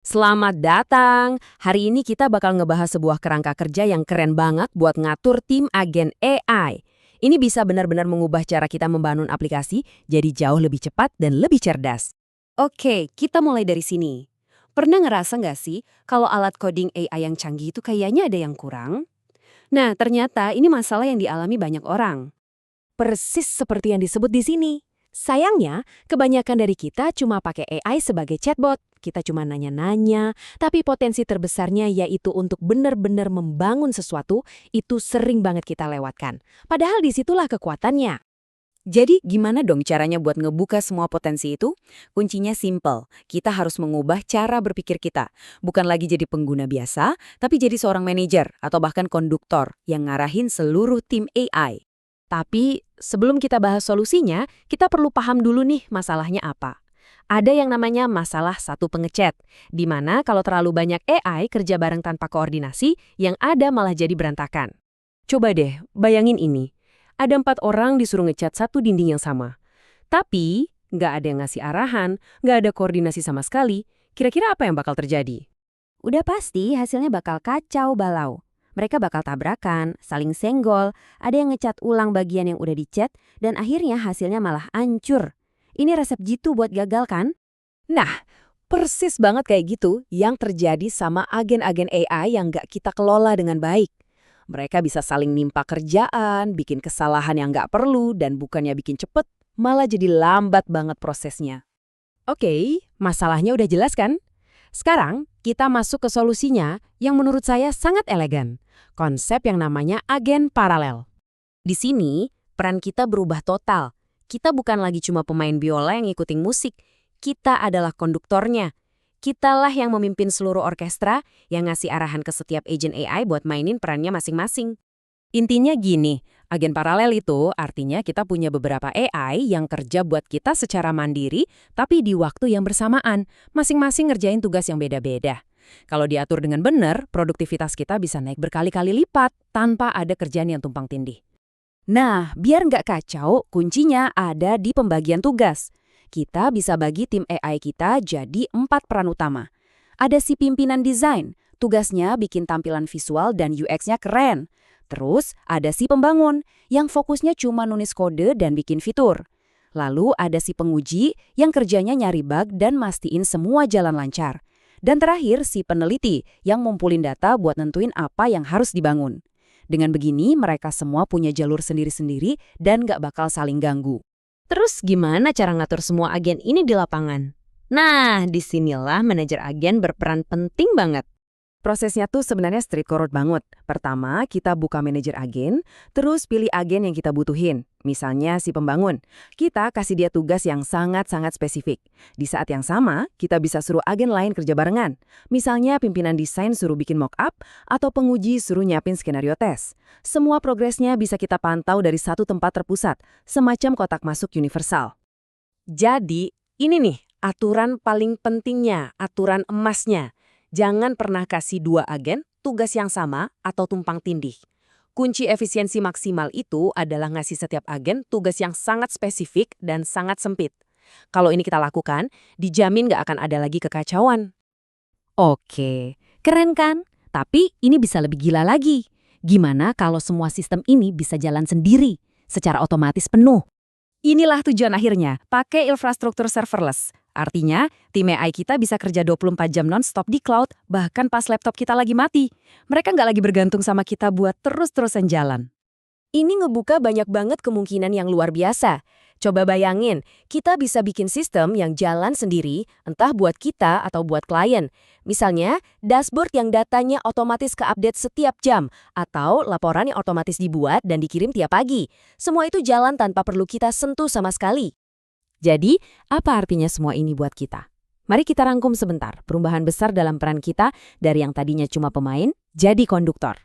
Selamat datang. Hari ini kita bakal ngebahas sebuah kerangka kerja yang keren banget buat ngatur tim agen AI. Ini bisa benar-benar mengubah cara kita membangun aplikasi jadi jauh lebih cepat dan lebih cerdas. Oke, kita mulai dari sini. Pernah ngerasa nggak sih kalau alat coding AI yang canggih itu kayaknya ada yang kurang? Nah, ternyata ini masalah yang dialami banyak orang. Persis seperti yang disebut di sini. Sayangnya, kebanyakan dari kita cuma pakai AI sebagai chatbot. Kita cuma nanya-nanya, tapi potensi terbesarnya yaitu untuk benar-benar membangun sesuatu, itu sering banget kita lewatkan. Padahal disitulah kekuatannya. Jadi gimana dong caranya buat ngebuka semua potensi itu? Kuncinya simple, kita harus mengubah cara berpikir kita. Bukan lagi jadi pengguna biasa, tapi jadi seorang manajer atau bahkan konduktor yang ngarahin seluruh tim AI. Tapi sebelum kita bahas solusinya, kita perlu paham dulu nih masalahnya apa. Ada yang namanya masalah satu pengechat, di mana kalau terlalu banyak AI kerja bareng tanpa koordinasi, yang ada malah jadi berantakan. Coba deh, bayangin ini. Ada 4 orang disuruh ngecat satu dinding yang sama. Tapi, nggak ada yang ngasih arahan, nggak ada koordinasi sama sekali. Kira-kira apa yang bakal terjadi? Udah pasti hasilnya bakal kacau balau. Mereka bakal tabrakan, saling senggol, ada yang ngecat ulang bagian yang udah dicat, dan akhirnya hasilnya malah hancur. Ini resep jitu buat gagal kan? Nah, persis banget kayak gitu yang terjadi sama agen-agen AI yang nggak kita kelola dengan baik. Mereka bisa saling nimpa kerjaan, bikin kesalahan yang nggak perlu, dan bukannya bikin cepet, malah jadi lambat banget prosesnya. Oke, masalahnya udah jelas kan? Sekarang, kita masuk ke solusinya yang menurut saya sangat elegan. Konsep yang namanya agen paralel. Di sini, peran kita berubah total. Kita bukan lagi cuma pemain biola yang ngikutin musik. Kita adalah konduktornya. Kitalah yang memimpin seluruh orkestra yang ngasih arahan ke setiap agent AI buat mainin perannya masing-masing. Intinya gini, agen paralel itu artinya kita punya beberapa AI yang kerja buat kita secara mandiri, tapi di waktu yang bersamaan, masing-masing ngerjain tugas yang beda-beda. Kalau diatur dengan benar, produktivitas kita bisa naik berkali-kali lipat tanpa ada kerjaan yang tumpang tindih. Nah, biar nggak kacau, kuncinya ada di pembagian tugas. Kita bisa bagi tim AI kita jadi 4 peran utama. Ada si pimpinan desain, tugasnya bikin tampilan visual dan UX-nya keren. Terus ada si pembangun, yang fokusnya cuma nulis kode dan bikin fitur. Lalu ada si penguji, yang kerjanya nyari bug dan mastiin semua jalan lancar. Dan terakhir si peneliti, yang ngumpulin data buat nentuin apa yang harus dibangun. Dengan begini, mereka semua punya jalur sendiri-sendiri dan nggak bakal saling ganggu. Terus gimana cara ngatur semua agen ini di lapangan? Nah, disinilah manajer agen berperan penting banget. Prosesnya tuh sebenarnya straightforward banget. Pertama, kita buka manajer agen, terus pilih agen yang kita butuhin. Misalnya si pembangun. Kita kasih dia tugas yang sangat-sangat spesifik. Di saat yang sama, kita bisa suruh agen lain kerja barengan. Misalnya pimpinan desain suruh bikin mock-up, atau penguji suruh nyiapin skenario tes. Semua progresnya bisa kita pantau dari satu tempat terpusat, semacam kotak masuk universal. Jadi, ini nih aturan paling pentingnya, aturan emasnya. Jangan pernah kasih 2 agen tugas yang sama atau tumpang tindih. Kunci efisiensi maksimal itu adalah ngasih setiap agen tugas yang sangat spesifik dan sangat sempit. Kalau ini kita lakukan, dijamin nggak akan ada lagi kekacauan. Oke, keren kan? Tapi ini bisa lebih gila lagi. Gimana kalau semua sistem ini bisa jalan sendiri, secara otomatis penuh? Inilah tujuan akhirnya, pakai infrastruktur serverless. Artinya, tim AI kita bisa kerja 24 jam non-stop di cloud, bahkan pas laptop kita lagi mati. Mereka nggak lagi bergantung sama kita buat terus-terusan jalan. Ini ngebuka banyak banget kemungkinan yang luar biasa. Coba bayangin, kita bisa bikin sistem yang jalan sendiri, entah buat kita atau buat klien. Misalnya, dashboard yang datanya otomatis ke-update setiap jam, atau laporan yang otomatis dibuat dan dikirim tiap pagi. Semua itu jalan tanpa perlu kita sentuh sama sekali. Jadi, apa artinya semua ini buat kita? Mari kita rangkum sebentar perubahan besar dalam peran kita dari yang tadinya cuma pemain, jadi konduktor.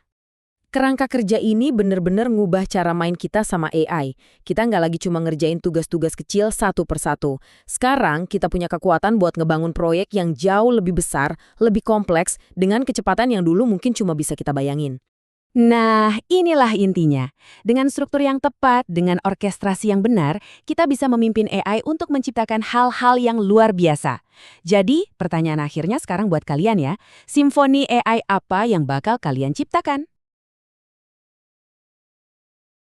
Kerangka kerja ini benar-benar ngubah cara main kita sama AI. Kita nggak lagi cuma ngerjain tugas-tugas kecil satu persatu. Sekarang kita punya kekuatan buat ngebangun proyek yang jauh lebih besar, lebih kompleks, dengan kecepatan yang dulu mungkin cuma bisa kita bayangin. Nah, inilah intinya. Dengan struktur yang tepat, dengan orkestrasi yang benar, kita bisa memimpin AI untuk menciptakan hal-hal yang luar biasa. Jadi, pertanyaan akhirnya sekarang buat kalian ya, simfoni AI apa yang bakal kalian ciptakan?